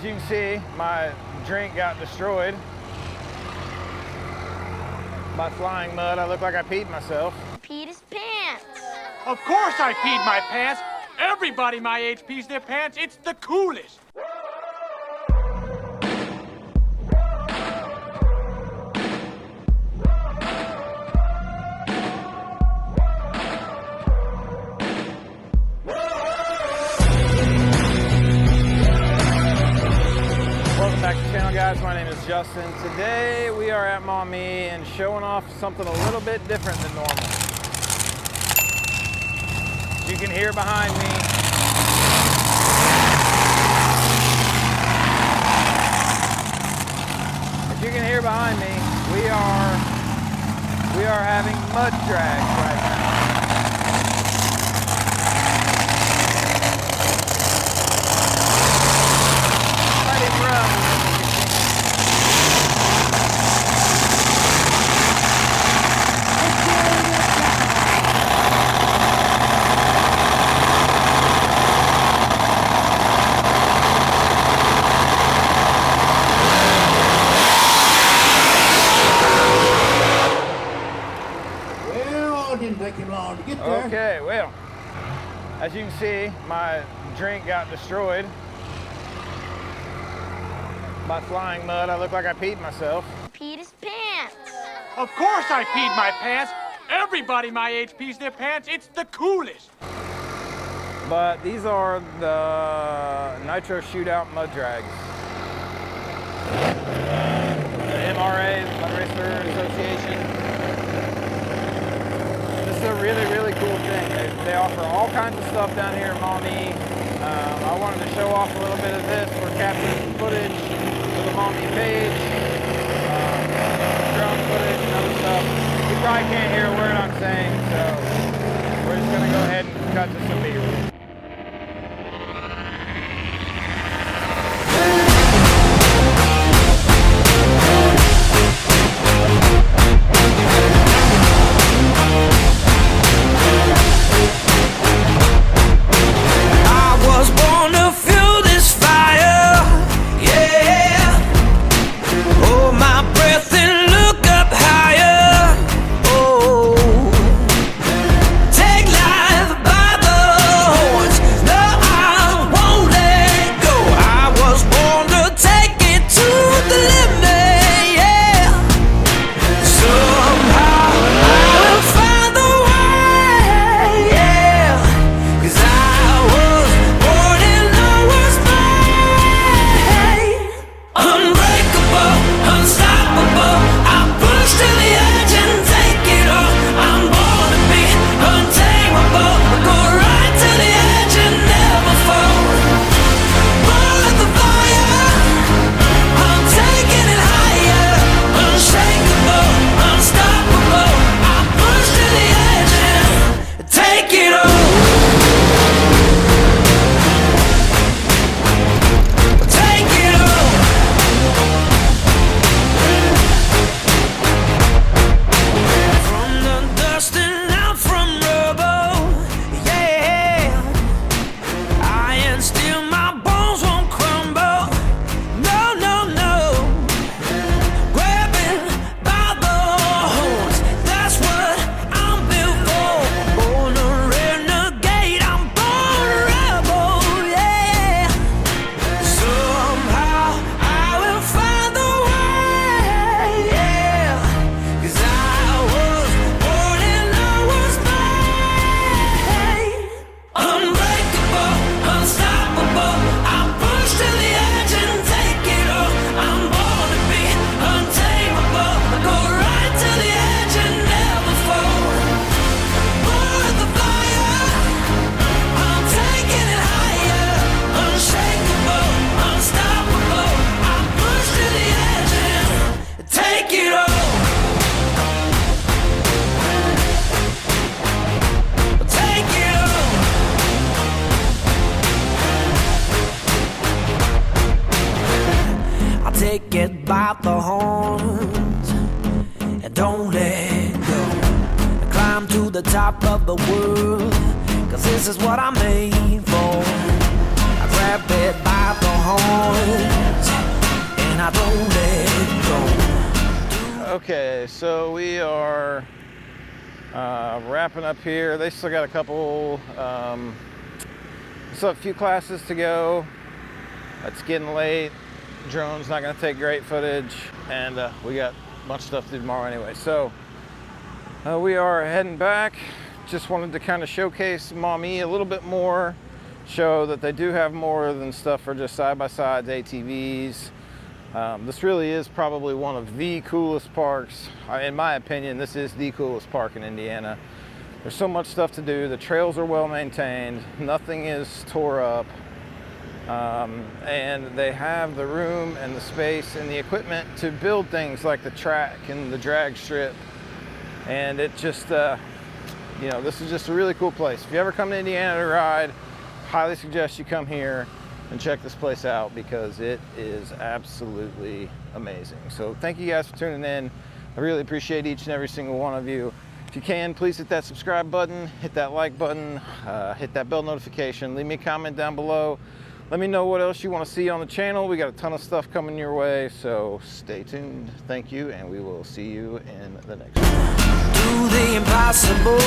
As you can see, my drink got destroyed by flying mud. I look like I peed myself. Peed his pants. Of course I peed my pants. Everybody my age pees their pants. It's the coolest. Welcome back to the channel, guys. My name is Justin. Today we are at MauMee and showing off something a little bit different than normal. You can hear behind me. As you can hear behind me, we are having mud drags right now. Let him run. Didn't take him long to get there. Okay, well, as you can see, my drink got destroyed by flying mud. I look like I peed myself. Peed his pants. Of course I peed my pants. Everybody my age pees their pants. It's the coolest. But these are the Nitro Shootout Mud Drags. The MRA Mud Racer Association. This is a really, really cool thing. They offer all kinds of stuff down here in MauMee. I wanted to show off a little bit of this. We're capturing some footage for the MauMee page. Drone footage and other stuff. You probably can't hear a word I'm saying, so we're just going to go ahead and cut to some B-roll. take it by the horns and don't let go. I climb to the top of the world, 'cause this is what I'm made for. I grab grab it by the horns, and I don't let go. Okay, so we are wrapping up here. They still got a couple, still a few classes to go. It's getting late. Drone's not going to take great footage, and we got a bunch of stuff to do tomorrow anyway. So we are heading back. Just wanted to kind of showcase MauMee a little bit more, show that they do have more than stuff for just side-by-sides, ATVs. This really is probably one of the coolest parks. In my opinion, this is the coolest park in Indiana. There's so much stuff to do. The trails are well maintained. Nothing is tore up. And they have the room and the space and the equipment to build things like the track and the drag strip. And it just, you know, this is just a really cool place. If you ever come to Indiana to ride, highly suggest you come here and check this place out because it is absolutely amazing. So thank you guys for tuning in. I really appreciate each and every single one of you. If you can, please hit that subscribe button, hit that like button, hit that bell notification, leave me a comment down below. Let me know what else you want to see on the channel. We got a ton of stuff coming your way, so stay tuned. Thank you, and we will see you in the next one. Do the impossible.